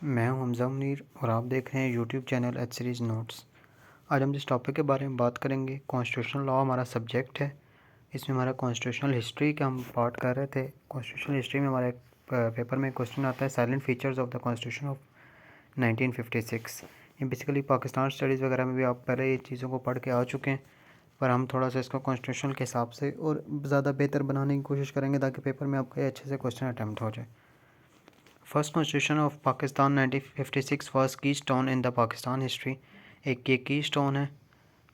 मैं हूं हमज़ा मुनीर और आप देख रहे हैं YouTube channel H series notes. आज हम जिस टॉपिक के बारे में बात करेंगे, कॉन्स्टिट्यूशनल लॉ हमारा सब्जेक्ट है। इसमें हमारा कॉन्स्टिट्यूशनल हिस्ट्री का हम पार्ट कर रहे थे। कॉन्स्टिट्यूशनल हिस्ट्री में हमारे पेपर में क्वेश्चन आता है salient features of the constitution of 1956। ये बेसिकली पाकिस्तान स्टडीज़ वगैरह में भी आप पहले ये चीज़ों को पढ़ के आ चुके हैं, पर हम थोड़ा सा इसको कॉन्स्टिट्यूशनल के हिसाब से और ज़्यादा बेहतर बनाने की कोशिश करेंगे ताकि पेपर में आपका ये अच्छे से क्वेश्चन अटैम्प्ट हो जाए। First constitution of Pakistan 1956 first key stone in the Pakistan history. एक ये की स्टोन है।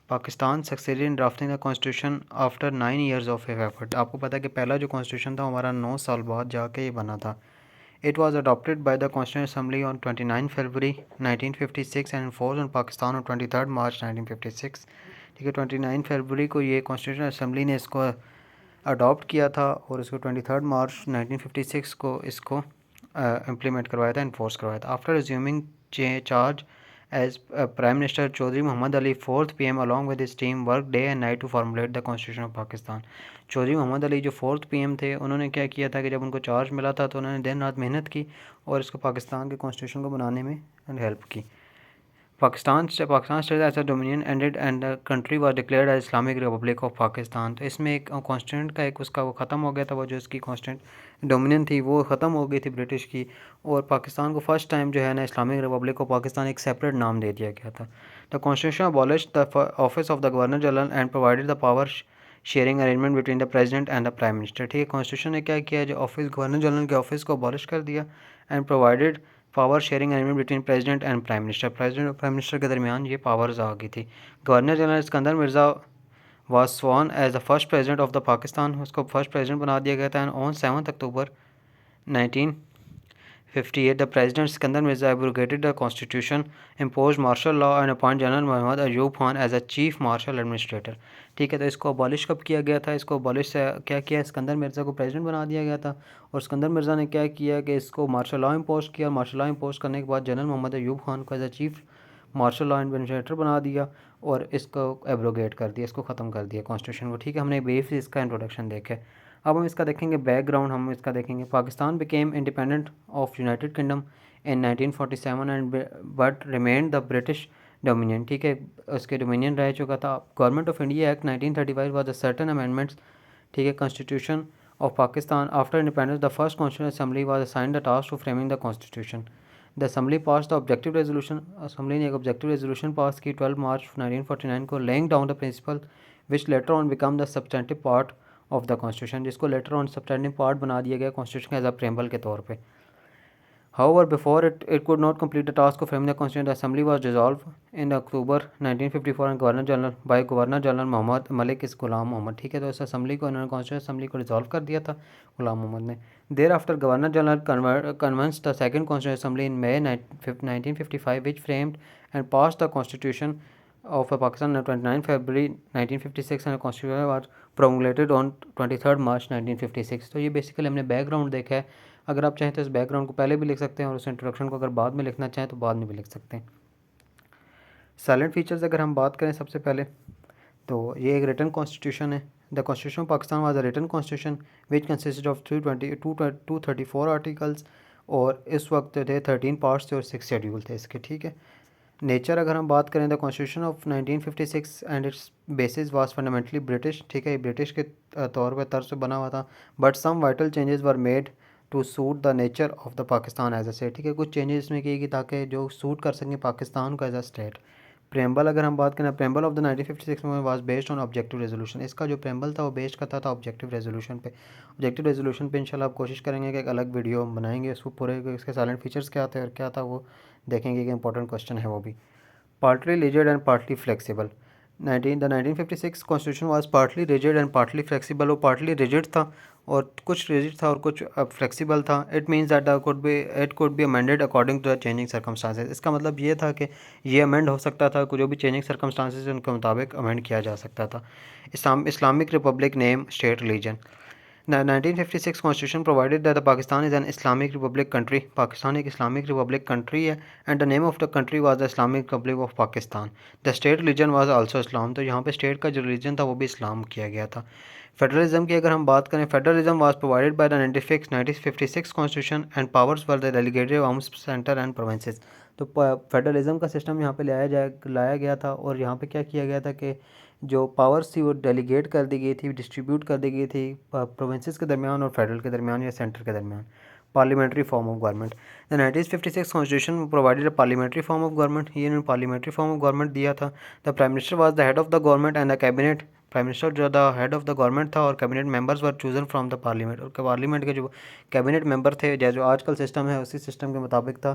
Pakistan succeeded in drafting the constitution after 9 years of effort. आपको पता है कि पहला जो कॉन्स्टिट्यूशन था हमारा 9 साल बाद जाके ये बना था। It was adopted by the constitution assembly on 29 February 1956 and force on Pakistan on 23 मार्च 1956। ठीक है, 29 फरवरी को ये कॉन्स्टिट्यूशन असेंबली ने इसको अडॉप्ट किया था और इसको 23 मार्च 1956 को इसको इम्प्लीमेंट करवाया था, इन्फोर्स करवाया था। After resuming charge as prime minister, Chaudhry Mohammad Ali 4th PM along with his team work day and night to formulate the constitution of Pakistan. Chaudhry Mohammad Ali जो 4th PM थे, उन्होंने क्या किया था कि जब उनको चार्ज मिला था तो उन्होंने दिन रात मेहनत की और इसको पाकिस्तान के कॉन्स्टिट्यूशन को बनाने में हेल्प की। Pakistan state as a dominion ended and the country was declared as Islamic republic of Pakistan. तो इसमें एक कॉन्स्टिट्यूंट का एक उसका वो ख़त्म हो गया था, वो जो इसकी कॉन्स्टिट्यूंट डोमिनियन थी वो ख़त्म हो गई थी ब्रिटिश की, और पाकिस्तान को फर्स्ट टाइम जो है ना इस्लामिक रिपब्लिक ऑफ पाकिस्तान एक सेपरेट नाम दे दिया गया था। The constitution abolish the office of the governor general and provided the power sharing arrangement between the president and the prime minister. ठीक है, कॉन्स्टिट्यूशन ने क्या किया, जो ऑफिस गवर्नर जनरल के ऑफिस को अबॉलिश कर दिया and provided power sharing arrangement between president and prime minister. President और प्राइम मिनिस्टर के दरमियान ये पावर्स आ गई थी। Governor general Sikandar Mirza was sworn as the first president of the Pakistan. उसको फर्स्ट प्रेसिडेंट बना दिया गया था। And on 7 October 1958 the president Sikandar Mirza abrogated the constitution, impose martial law and appoint general Mohammad Ayub Khan as a chief martial administrator. ठीक है, तो इसको abolish कब किया गया था, इसको अबॉलिश से क्या किया, सिकंदर मिर्ज़ा को प्रेसिडेंट बना दिया गया था और सिकंदर मिर्ज़ा ने क्या किया कि इसको मार्शल लॉ इम्पोज किया। मार्शल लॉ इम्पोज करने के बाद जनरल मोहम्मद अयूब खान को as a chief martial law administrator बना दिया और इसको एब्रोगेट कर दिया, इसको ख़त्म कर दिया कॉन्स्टिट्यूशन को। ठीक है, हमने ब्रीफ इसका इंट्रोडक्शन देखा है। अब हम इसका देखेंगे बैकग्राउंड, हम इसका देखेंगे। Pakistan became independent of United Kingdom in 1947 and but remained the British dominion. ठीक है, उसके डोमिनियन रह चुका था। Government of India act 1935 was the certain amendments. ठीक है, constitution of Pakistan after independence the first constitution assembly was assigned the task to framing the constitution. The assembly pass the objective resolution. Assembly ने एक objective resolution pass की 12 मार्च 1949 को, laying down the principal which later on become the substantive part of the constitution, जिसको later on substantive part बना दिया गया constitution as a preamble के तौर पे। However, before it could not complete the task of framing the constitution, the assembly was dissolved in October 1954 and Governor General by Governor General Mohammad Malik इस गुलाम मोहम्मद। ठीक है, तो इस असेंबली को इन्होंने कॉन्स्टिट्यूशन असेंबली को डिसॉल्व कर दिया था गुलाम मोहम्मद ने। Thereafter governor general convened the second constitution assembly in May 1955 which framed and passed the constitution of Pakistan on 29 February 1956 and the constitution was promulgated on 23 March 1956। तो ये basically हमने background देखा है। अगर आप चाहें तो इस बैकग्राउंड को पहले भी लिख सकते हैं और उस इंट्रोडक्शन को अगर बाद में लिखना चाहें तो बाद में भी लिख सकते हैं। साइलेंट फीचर्स अगर हम बात करें सबसे पहले, तो ये एक रिटन कॉन्स्टिट्यूशन है। The constitution of Pakistan was a written constitution which consisted of 234 articles और इस वक्त थे 13 पार्ट्स थे और 6 शेड्यूल थे इसके। ठीक है, नेचर अगर हम बात करें, the constitution of 1956 and it's basis was fundamentally British. ठीक है, ब्रिटिश के तौर पर तर्ज से बना हुआ था, but some vital changes were made to suit the nature of the Pakistan as a state. ठीक है, कुछ चेंजेस इसमें किए गए ताकि जो सूट कर सकें पाकिस्तान को एज अ स्टेट। प्रेम्बल अगर हम बात करें, प्रेम्बल ऑफ द 1956 में was based on objective resolution. इसका जो प्रेम्बल था वो बेस्ड करता था ऑब्जेक्टिव रेजोल्यूशन पे। ऑब्जेक्टिव रेजोल्यूशन पे इंशाल्लाह आप कोशिश करेंगे कि एक अलग वीडियो बनाएंगे, उसको पूरे इसके साइलेंट फीचर्स क्या थे और क्या था वो देखेंगे कि इंपॉर्टेंट क्वेश्चन है वो भी। Partly rigid and partly flexible. 1956 constitution was partly rigid and partly flexible. वो पार्टली रिजिड था और कुछ रिजिड था और कुछ फ्लेक्सिबल था। It means that it could be amended according to the changing circumstances. इसका मतलब ये था कि ये अमेंड हो सकता था, जो भी चेंजिंग सर्कमस्टांसेस उनके मुताबिक अमेंड किया जा सकता था। Islamic Republic name state religion. The 1956 Constitution provided that the Pakistan is an Islamic Republic country. Pakistan एक Islamic Republic country है and the name of the country was the Islamic Republic of Pakistan. The state religion was also Islam. तो यहाँ पे state का जो religion था वो भी इस्लाम किया गया था. फेडरलिज्म की अगर हम बात करें, federalism was provided by the 1956 constitution and powers were the delegated among centre and provinces. तो फेडरलिज्म का सिस्टम यहाँ पे लाया गया था और यहाँ पे क्या किया गया था कि जो पावर्स थी वो डेलीगेट कर दी गई थी, डिस्ट्रीब्यूट कर दी गई थी प्रोविंसेस के दरमियान और फेडरल के दरमियान या सेंटर के दरमियान. Parliamentary form of government. The 1956 constitution provided a parliamentary form of government. ये इन्होंने पार्लियामेंट्री फॉर्म ऑफ गवर्नमेंट दिया था. The prime minister was the head of the government and the cabinet. Prime minister जो the head of the government था और cabinet members were chosen from the parliament. और parliament के जो cabinet member थे, जो आजकल सिस्टम है उसी सिस्टम के मुताबिक था,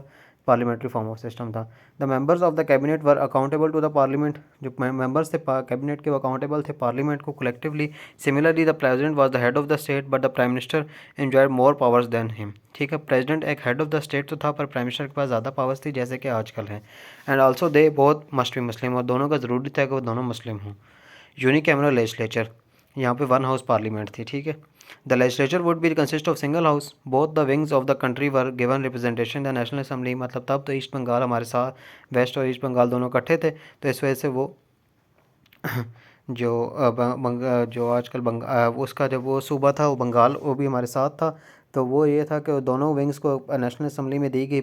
पार्लियामेंट्री फॉर्म ऑफ सिस्टम था. The members of the cabinet were accountable to the parliament. जो मेंबर्स थे कैबिनेट के वो अकाउंटेबल थे पार्लियामेंट को collectively. Similarly the president was the head of the state but the prime minister enjoyed more powers than him. ठीक है, president एक head of the state तो था पर प्राइम मिनिस्टर के पास ज़्यादा पावर्स थी जैसे कि आजकल है. And also they both must be Muslim. और दोनों का ज़रूरी था कि वो दोनों मुस्लिम हों. यूनिकैमरल लेजिस्लेचर, यहाँ पे वन हाउस पार्लियामेंट थी. ठीक है. The legislature would be consist of single house. Both the wings of the country were given representation the national assembly. मतलब तब तो ईस्ट बंगाल हमारे साथ, वेस्ट और ईस्ट बंगाल दोनों इकट्ठे थे, तो इस वजह से वो जो आजकल उसका जब वो सूबा था वो बंगाल, वो भी हमारे साथ था. तो वो ये था कि दोनों विंग्स को नेशनल असम्बली में दी गई,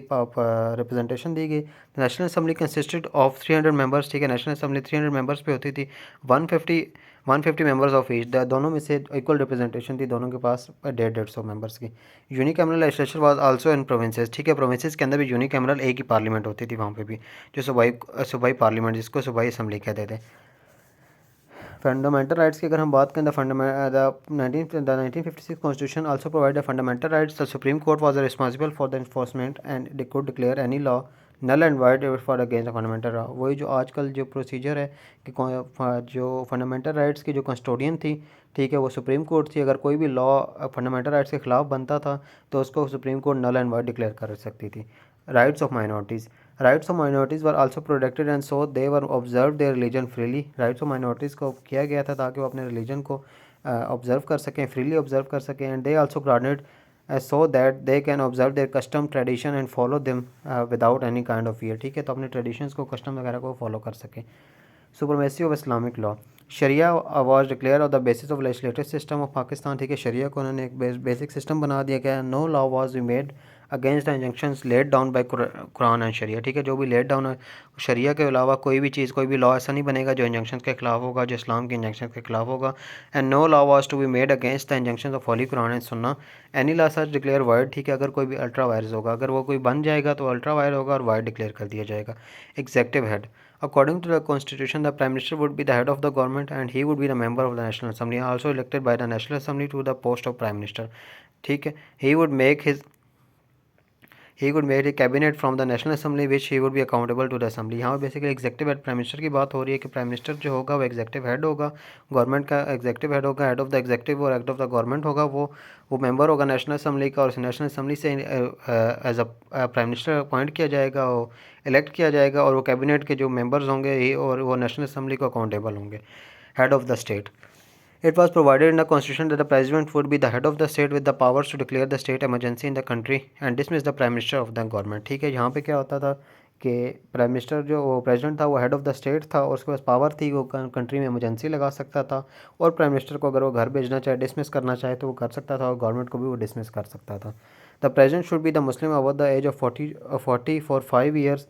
रिप्रेजेंटेशन दी गई. National assembly consisted of 300 members. ठीक है, नेशनल असम्बली 300 मेंबर्स पे होती थी. 150 मेंबर्स ऑफ ईच. दोनों में से इक्वल रिप्रेजेंटेशन थी दोनों के पास 150 मेंबर्स की. Unicameral legislature was also in provinces. ठीक है, प्रोविंसेस के अंदर भी यूनिकैमरल एक ही पार्लियामेंट होती थी वहाँ पे भी, जो सूबाई पार्लियामेंट, जिसको सूबाई असम्बली कहते थे. फंडामेंटल राइट्स की अगर हम बात करें, the 1956 constitution also provide the fundamental rights. The supreme court was responsible for the enforcement and they could declare any law null and void for against the fundamental law. वही जो आजकल जो procedure है कि जो फंडामेंटल राइट्स की जो custodian थी, ठीक है, वो सुप्रीम कोर्ट थी. अगर कोई भी लॉ फंडामेंटल राइट्स के खिलाफ बनता था तो उसको supreme court null and void declare कर सकती थी. Rights of minorities. Rights of minorities were also protected and so they were observed their religion freely. Rights of minorities को किया गया था ताकि वो अपने religion को observe कर सकें, freely observe कर सकें. And they also granted so that they can observe their custom, tradition and follow them without any kind of fear. ठीक है, तो अपने traditions को, custom वगैरह को follow कर सकें. Supremacy of Islamic law. Shariah was declared on the basis of legislative system of Pakistan. ठीक है, शरिया को उन्होंने एक बेसिक सिस्टम बना दिया गया. No law was made against the injunctions laid down by Quran and sharia. ठीक है, जो भी लेड डाउन है शरिया के अलावा कोई भी चीज़, कोई भी लॉ ऐसा नहीं बनेगा जो इंजंक्शंस के खिलाफ होगा, जो इस्लाम के इंजंक्शंस के खिलाफ होगा. And no law was to be made against the injunctions of holy Quran and sunnah. Any law such declare void. ठीक है, अगर कोई भी अल्ट्रा वायरस होगा, अगर वो कोई बन जाएगा तो अल्ट्रा वायर होगा और वाइड डिक्लेयर कर दिया जाएगा. Executive head. According to the constitution, the prime minister would be the head of the government and he would be the member of the national assembly, also elected by the national assembly to the post of prime minister. ठीक है, he would make a cabinet from the national assembly which he would be accountable to the assembly. यहाँ basically executive head prime minister की बात हो रही है कि prime minister जो होगा वो एग्जेक्टिव हेड होगा, गवर्नमेंट का एग्जेक्टिव हेड होगा, हेड ऑफ द एग्जेक्टिव और हेड ऑफ द गवर्नमेंट होगा. वो मेंबर होगा नेशनल असम्बली का और नेशनल असम्बली से as a prime minister appoint किया जाएगा, वो इलेक्ट किया जाएगा और वो कैबिनेट के जो मेंबर्स होंगे और वो नेशनल असम्बली को अकाउंटेबल होंगे. Head of the state. It was provided in the constitution that the president would be the head of the state with the powers to declare the state emergency in the country and dismiss the prime minister of the government. ठीक है, यहाँ पे क्या होता था कि prime minister जो वो प्रेसिडेंट था वो हेड ऑफ द स्टेट था और उसके पास पावर थी, वो कंट्री में इमरजेंसी लगा सकता था और प्राइम मिनिस्टर को अगर वो घर भेजना चाहे, डिसमिस करना चाहे तो वो कर सकता था और गवर्नमेंट को भी वो डिसमिस कर सकता था. The president should be the Muslim over the age of 40 for 5 years.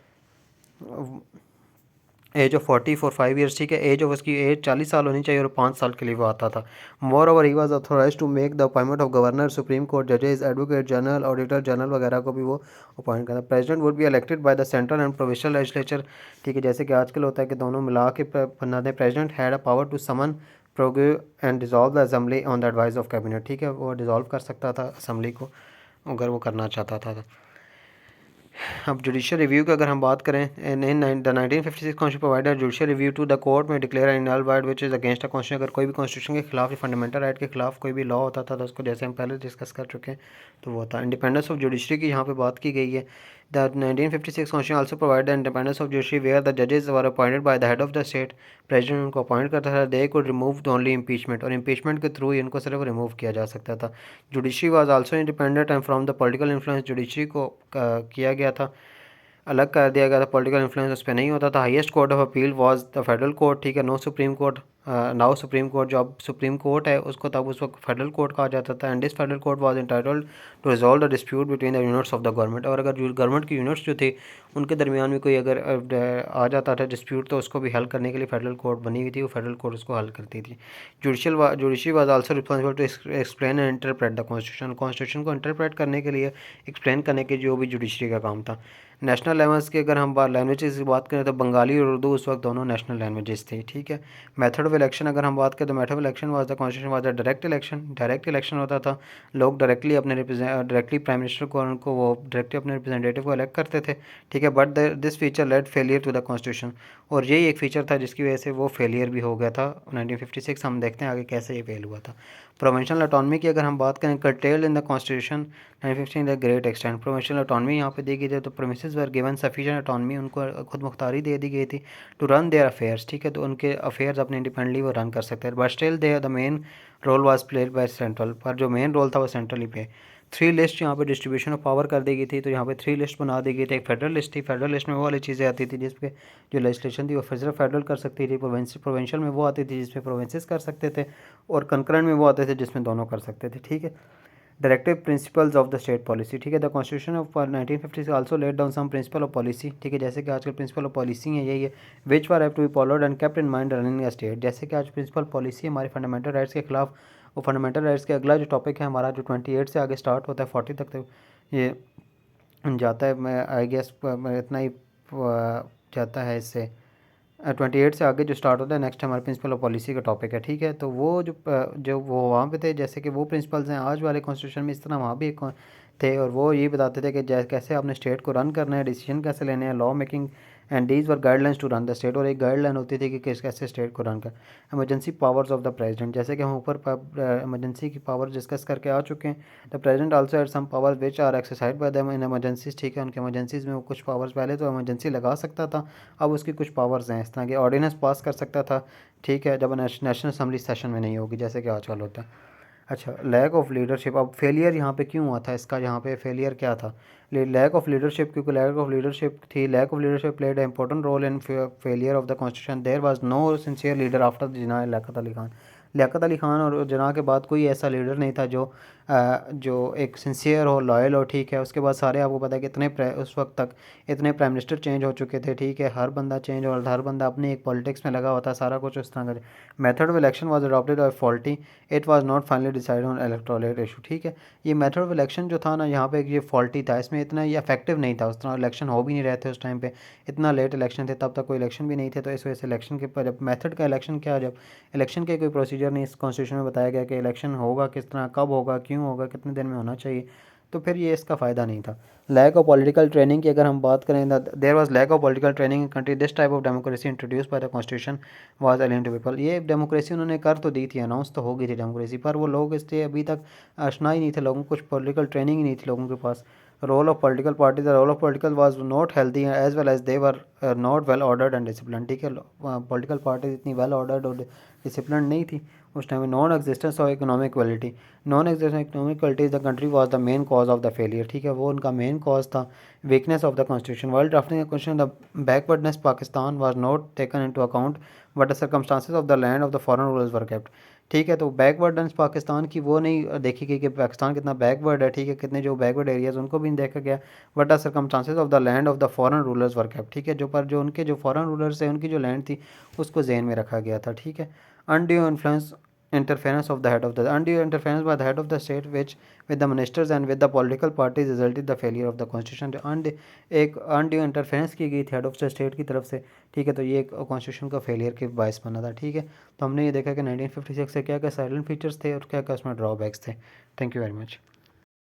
Age of 40 for 5 years. ठीक है, एज ऑफ उसकी एज 40 साल होनी चाहिए और 5 साल के लिए वो आता था. Moreover he was authorised to make the appointment of governor, supreme court जजेस, एडवोकेट जनरल, ऑडिटर जनरल वगैरह को भी वो अपॉइंट करता. President would be elected by the central and provincial legislature. ठीक है, जैसे कि आजकल होता है कि दोनों मिला के बनाते हैं. President had a power to summon, prorogue and dissolve the assembly on the advice of cabinet. ठीक है, वो डिसॉल्व कर सकता था असेंबली को अगर वो करना चाहता था. अब जुडिशियल रिव्यू की अगर हम बात करें, the 1956 constitution provider judicial review to the court में declare an null void which is against the constitution. अगर कोई भी कॉन्स्टिट्यूशन के खिलाफ या फंडामेंटल राइट के खिलाफ कोई भी लॉ होता था तो उसको, जैसे हम पहले डिस्कस कर चुके हैं, तो वो था. इंडिपेंडेंस ऑफ जुडिशरी की यहाँ पे बात की गई है. The 1956 constitution also provide the independence of judiciary where the जजेस were appointed by the head of the state. President उनको अपॉइंट करता था। They could remove only impeachment, और इम्पीचमेंट के थ्रू ही इनको सिर्फ रिमूव किया जा सकता था। Judiciary was also independent and from the political influence. Judiciary को किया गया था, अलग कर दिया गया था, पॉलिटिकल इन्फ्लुएंस उस पर नहीं होता था। Highest court of appeal was the federal court, ठीक है। No supreme court, now supreme court, जो अब सुप्रीम कोर्ट है उसको तब उस वक्त फेडरल कोर्ट कहा जाता था। And this federal court was entitled to resolve the dispute between the units of the government. और अगर जो गवर्नमेंट की यूनिट्स जो थी उनके दरमियान में कोई अगर आ जाता था डिस्प्यूट, तो उसको भी हल करने के लिए फेडरल कोर्ट बनी हुई थी, वो फेडरल कोर्ट उसको हल करती थी। Judiciary was also responsible to explain and interpret the constitution. Constitution को इंटरप्रेट करने के लिए, एक्सप्लेन करने के जो भी जुडिशरी का काम था। नेशनल लेवल्स की अगर हम लैंग्वेजेस की बात करें तो बंगाली और उर्दू उस वक्त दोनों नेशनल लैंग्वेजेस थी, ठीक है। मेथड ऑफ इलेक्शन अगर हम बात करें तो method of election was the constitution was the direct election. Direct election होता था, लोग डायरेक्टली प्राइम मिनिस्टर को उनको वो डायरेक्टली अपने रिप्रेजेंटेटिव को इलेक्ट करते थे, ठीक है। But this feature led failure to the constitution, और यही एक फीचर था जिसकी वजह से वो फेलियर भी हो गया था 1956। हम देखते हैं आगे कैसे ये फेल हुआ था। प्रोविंशियल ऑटोनॉमी की अगर हम बात करें, curtailed in the constitution 1915 the great extent. Provincial autonomy यहाँ पे दी गई थी, तो provinces were given sufficient autonomy, उनको खुद मुख्तारी दे दी गई थी टू रन देयर अफेयर्स, ठीक है। तो उनके अफेयर्स अपने इंडिपेंडेंटली वो रन कर सकते हैं। But still they the main role was played by central, पर जो मेन रोल था वो सेंट्रल ही पे। थ्री लिस्ट यहाँ पे डिस्ट्रीब्यूशन ऑफ पावर कर दी गई थी, तो यहाँ पे थ्री लिस्ट बना दी गई थी। एक फेडरल लिस्ट थी, फेडरल लिस्ट में वो वाली चीज़ें आती थी जिसपे जो लेजिस्लेशन थी वो सिर्फ फेडरल कर सकती थी। प्रोविंशियल में वो आती थी जिसमें प्रोविंसेस कर सकते थे, और कंकरेंट में वो आते थे जिसमें दोनों कर सकते थे, ठीक है। Directive principles of the state policy, ठीक है। The constitution of 1950 also laid down some principle of policy, ठीक है। जैसे कि आजकल प्रिंसिपल ऑफ पॉलिसी है यही है, which were have to be followed and kept in mind running a state. जैसे कि आज प्रिंसिपल पॉलिसी हमारे फंडामेंटल राइट्स के खिलाफ, वो फंडामेंटल राइट्स के अगला जो टॉपिक है हमारा, जो 28 से आगे स्टार्ट होता है 40 तक, तो ये जाता है, मैं आई गेस इतना ही जाता है इससे 28 से आगे जो स्टार्ट होता है नेक्स्ट हमारे प्रिंसिपल ऑफ पॉलिसी का टॉपिक है, ठीक है। तो वो जो वो वहाँ पे थे, जैसे कि वो प्रिंसिपल्स हैं आज वाले कॉन्स्टिट्यूशन में, इस तरह वहाँ भी एक थे, और वो ये बताते थे कि जैसे कैसे आपने स्टेट को रन करना है, डिसीजन कैसे लेने हैं, law making and these were guidelines to run the state. और एक गाइडलाइन होती थी कि कैसे स्टेट को रन कर। Emergency powers of the president, जैसे कि हम ऊपर एमरजेंसी की पावर डिस्कस करके आ चुके हैं। The president also had some powers which are exercised by them in emergencies, ठीक है। उनके एमरजेंसीज में वो कुछ पावर्स, पहले तो एमरजेंसी लगा सकता था, अब उसकी कुछ पावर्स हैं, इस तरह के ऑर्डिनेंस पास कर सकता था, ठीक है, जब नेशनल असम्बली सेशन में नहीं होगी जैसे कि आजकल होता है। अच्छा, लैक ऑफ लीडरशिप, अब फेलियर यहाँ पे क्यों हुआ था इसका, यहाँ पे फेलियर क्या था, लैक ऑफ लीडरशिप, क्योंकि लैक ऑफ लीडरशिप थी। Lack of leadership played a important role in failure of the constitution. There was no sincere leader after Jinnah Liaquat Ali Khan. Liaquat Ali Khan और जिना के बाद कोई ऐसा लीडर नहीं था जो एक सिंसियर हो, लॉयल हो, ठीक है। उसके बाद सारे आपको पता है कि उस वक्त तक इतने प्राइम मिनिस्टर चेंज हो चुके थे, ठीक है। हर बंदा चेंज हो, हर बंदा अपनी एक पॉलिटिक्स में लगा होता है, सारा कुछ उस तरह का। Method of election was adopted by faulty, it was not finally decide on electoral issue, ठीक है। ये मेथड ऑफ इलेक्शन जो था ना यहाँ पे, ये फॉल्टी था, इसमें इतना ये इफेक्टिव नहीं था, उस तरह इलेक्शन हो भी नहीं रहे थे उस टाइम पे, इतना लेट इलेक्शन थे, तब तक कोई इलेक्शन भी नहीं थे। तो इस वजह से इलेक्शन के जब मेथड का इलेक्शन क्या, जब इलेक्शन के कोई प्रोसीजर नहीं इस कॉन्स्टिट्यूशन में बताया गया कि इलेक्शन होगा किस तरह, कब होगा, क्यों होगा, कितने दिन में होना चाहिए, तो फिर ये इसका फ़ायदा नहीं था। लैक ऑफ पॉलिटिकल ट्रेनिंग की अगर हम बात करें, there was lack of political training in country. This type of democracy introduce by the constitution was alien to people. ये डेमोक्रेसी उन्होंने कर तो दी थी, अनाउंस तो हो गई थी डेमोक्रेसी, पर वो लोग इससे अभी तक आशना ही नहीं थे, लोगों को कुछ पॉलिटिकल ट्रेनिंग ही नहीं थी लोगों के पास। Role of political party, the role of political was not healthy as well as they were not well ordered and discipline, ठीक है। पॉलिटिकल पार्टीज इतनी वेल ऑर्डर्ड और डिसिप्लिन नहीं थी उस टाइम में। Non existence of economic quality, non existence economic quality the country was the main cause of the failure, ठीक है। वो उनका मेन कॉज था। Weakness of the constitution, world drafting question, the backwardness Pakistan was not taken into account but the circumstances of the land of the foreign rulers were kept, ठीक है। तो backwardness Pakistan की वो नहीं देखी गई कि पाकिस्तान कितना बैकवर्ड है, ठीक है, कितने जो बैकवर्ड एरियाज उनको भी नहीं देखा गया, but the circumstances of the land of the foreign rulers were kept, ठीक है। जो उनके जो फॉरेन रूलर्स हैं उनकी जो लैंड थी उसको जेन में रखा गया था, ठीक है। Undue influence interference of the head of the undue interference by the head of the state which with the ministers and with the political parties resulted the failure of the constitution। एक undue interference की गई थी head of the state की तरफ से, ठीक है। तो ये एक कॉन्स्टिट्यूशन का फेलियर के बायस बना था, ठीक है। तो हमने ये देखा कि 1956 से क्या क्या साइलेंट फीचर्स थे और क्या क्या उसमें ड्रॉबैक्स थे। Thank you very much.